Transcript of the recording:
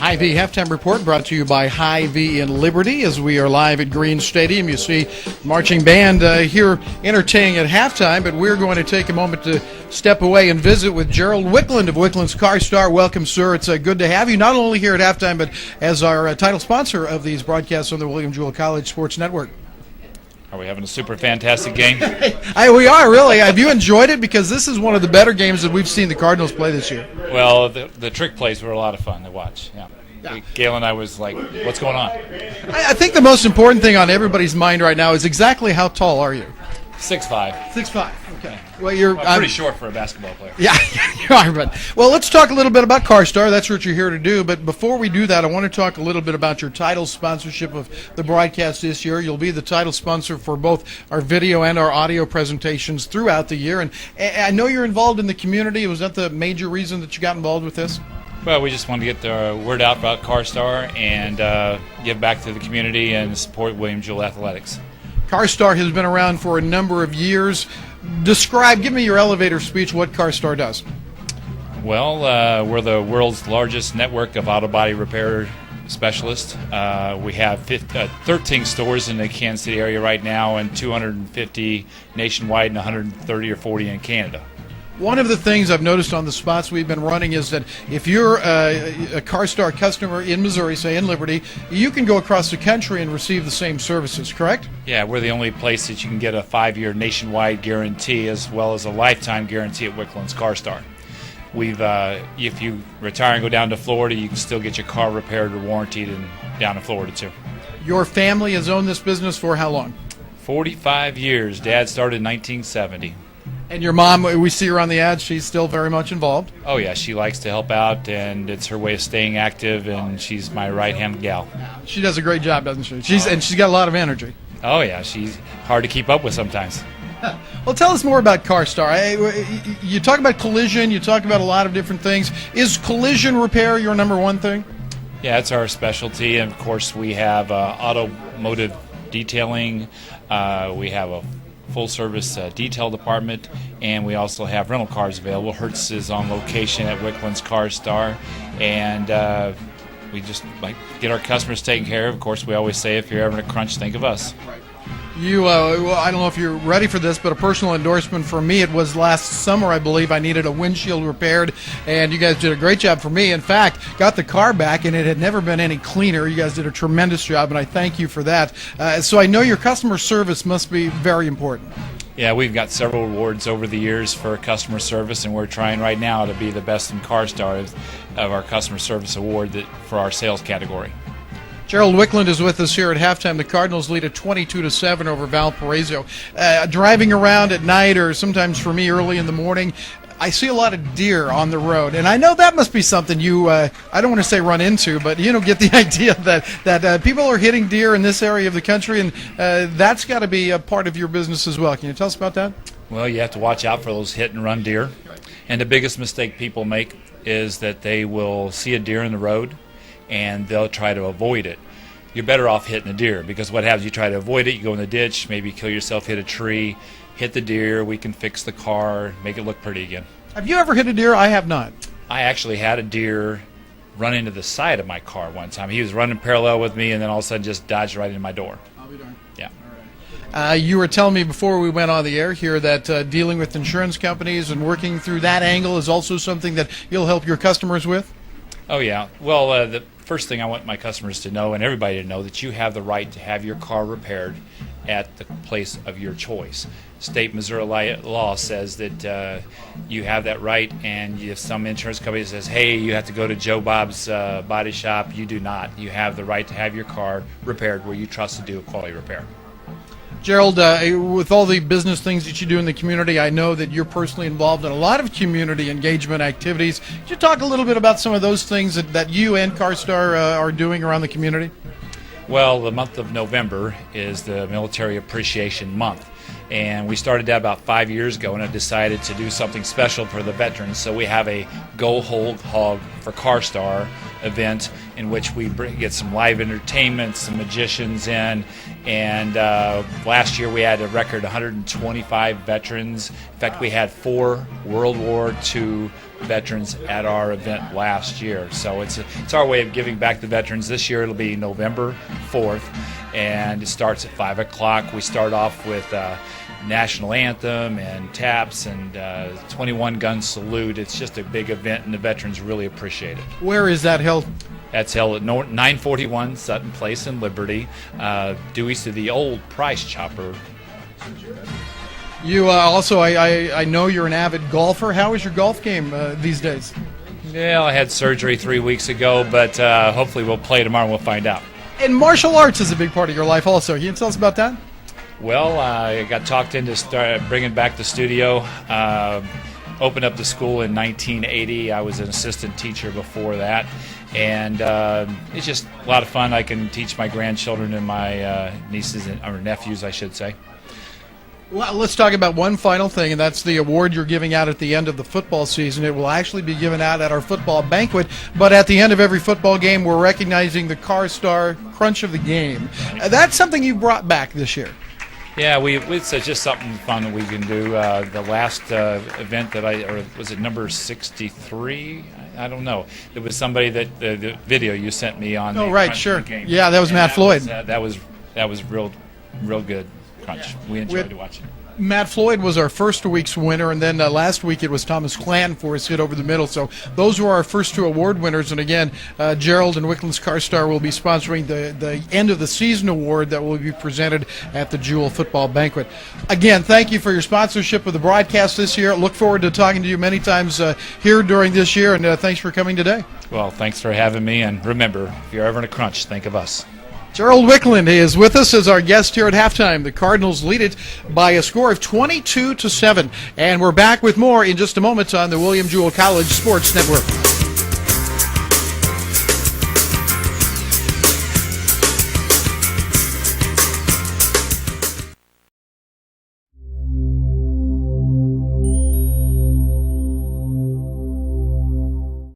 HyVee halftime report brought to you by HyVee in Liberty as we are live at Green Stadium. You see marching band here entertaining at halftime, but we're going to take a moment to step away and visit with Gerald Wicklund of Wicklund's Car Star. Welcome, sir. It's good to have you, not only here at halftime, but as our title sponsor of these broadcasts on the William Jewell College Sports Network. Are we having a super fantastic game? We are, really. Have you enjoyed it? Because this is one of the better games that we've seen the Cardinals play this year. Well, the trick plays were a lot of fun to watch. Yeah. Gail and I was like, what's going on? I think the most important thing on everybody's mind right now is exactly how tall are you? 6'5". 6'5". Okay. Well, you're pretty short for a basketball player. Yeah, you are. But well, let's talk a little bit about Car Star. That's what you're here to do. But before we do that, I want to talk a little bit about your title sponsorship of the broadcast this year. You'll be the title sponsor for both our video and our audio presentations throughout the year. And I know you're involved in the community. Was that the major reason that you got involved with this? Well, we just wanted to get the word out about Car Star and give back to the community and support William Jewell Athletics. Car Star has been around for a number of years. Give me your elevator speech, what Car Star does. Well, we're the world's largest network of auto body repair specialists. We have 13 stores in the Kansas City area right now and 250 nationwide and 130 or 40 in Canada. One of the things I've noticed on the spots we've been running is that if you're a Car Star customer in Missouri, say in Liberty, you can go across the country and receive the same services, correct? Yeah, we're the only place that you can get a 5-year nationwide guarantee as well as a lifetime guarantee at Wicklund's Car Star. If you retire and go down to Florida, you can still get your car repaired or warranted down in Florida too. Your family has owned this business for how long? 45 years. Dad started in 1970. And your mom, we see her on the ads, she's still very much involved? Oh, yeah, she likes to help out, and it's her way of staying active, and she's my right-hand gal. She does a great job, doesn't she? And she's got a lot of energy. Oh, yeah, she's hard to keep up with sometimes. Well, tell us more about Car Star. You talk about collision, you talk about a lot of different things. Is collision repair your number one thing? Yeah, it's our specialty, and of course we have automotive detailing, we have a full-service detail department, and we also have rental cars available. Hertz is on location at Wicklund's Car Star, and we just like get our customers taken care of. Of course, we always say if you're ever in a crunch, think of us. Right. Well, I don't know if you're ready for this, but a personal endorsement for me, it was last summer, I believe. I needed a windshield repaired, and you guys did a great job for me. In fact, got the car back, and it had never been any cleaner. You guys did a tremendous job, and I thank you for that. So I know your customer service must be very important. Yeah, we've got several awards over the years for customer service, and we're trying right now to be the best in Car Star of our customer service award for our sales category. Gerald Wicklund is with us here at halftime. The Cardinals lead at 22-7 over Valparaiso. Driving around at night, or sometimes for me early in the morning, I see a lot of deer on the road, and I know that must be something you, I don't want to say run into, but get the idea that people are hitting deer in this area of the country, and that's got to be a part of your business as well. Can you tell us about that? Well, you have to watch out for those hit-and-run deer, and the biggest mistake people make is that they will see a deer in the road, and they'll try to avoid it. You're better off hitting the deer, because what happens, you try to avoid it, you go in the ditch, maybe kill yourself, hit a tree, hit the deer, we can fix the car, make it look pretty again. Have you ever hit a deer? I have not. I actually had a deer run into the side of my car one time. He was running parallel with me, and then all of a sudden just dodged right into my door. I'll be darned. Yeah. All right. You were telling me before we went on the air here that dealing with insurance companies and working through that angle is also something that you'll help your customers with? Oh, yeah. Well, the first thing I want my customers to know, and everybody to know, that you have the right to have your car repaired at the place of your choice. State Missouri law says that you have that right, and if some insurance company says, hey, you have to go to Joe Bob's body shop, you do not. You have the right to have your car repaired where you trust to do a quality repair. Gerald, with all the business things that you do in the community, I know that you're personally involved in a lot of community engagement activities. Could you talk a little bit about some of those things that you and Car Star are doing around the community? Well, the month of November is the Military Appreciation Month, and we started that about 5 years ago, and I decided to do something special for the veterans. So we have a Go Whole Hog for Car Star event in which we get some live entertainment, some magicians in, and last year we had a record 125 veterans. In fact, we had 4 World War II veterans at our event last year. So it's our way of giving back to veterans. This year it'll be November 4th, and it starts at 5 o'clock. We start off with national anthem and taps and 21-gun salute. It's just a big event, and the veterans really appreciate it. Where is that held? That's held at 941 Sutton Place in Liberty, due east of the old Price Chopper. You also, I know you're an avid golfer. How is your golf game these days? Yeah, I had surgery 3 weeks ago, but hopefully we'll play tomorrow and we'll find out. And martial arts is a big part of your life also. Can you tell us about that? Well, I got talked into bringing back the studio. Opened up the school in 1980. I was an assistant teacher before that. And it's just a lot of fun. I can teach my grandchildren and my nieces, or nephews, I should say. Well, let's talk about one final thing, and that's the award you're giving out at the end of the football season. It will actually be given out at our football banquet, but at the end of every football game, we're recognizing the Car Star Crunch of the Game. That's something you brought back this year. Yeah, it's just something fun that we can do. The last event that or was it number 63? I don't know. It was somebody that the video you sent me on. Oh, right, sure. Yeah, that was Matt Floyd. That was real good crunch. We enjoyed watching it. Matt Floyd was our first week's winner, and then last week it was Thomas Clan for his hit over the middle. So those were our first two award winners. And again, Gerald and Wicklund's Car Star will be sponsoring the end of the season award that will be presented at the Jewel Football Banquet. Again, thank you for your sponsorship of the broadcast this year. Look forward to talking to you many times here during this year, and thanks for coming today. Well, thanks for having me, and remember, if you're ever in a crunch, think of us. Gerald Wicklund is with us as our guest here at halftime. The Cardinals lead it by a score of 22-7. And we're back with more in just a moment on the William Jewell College Sports Network.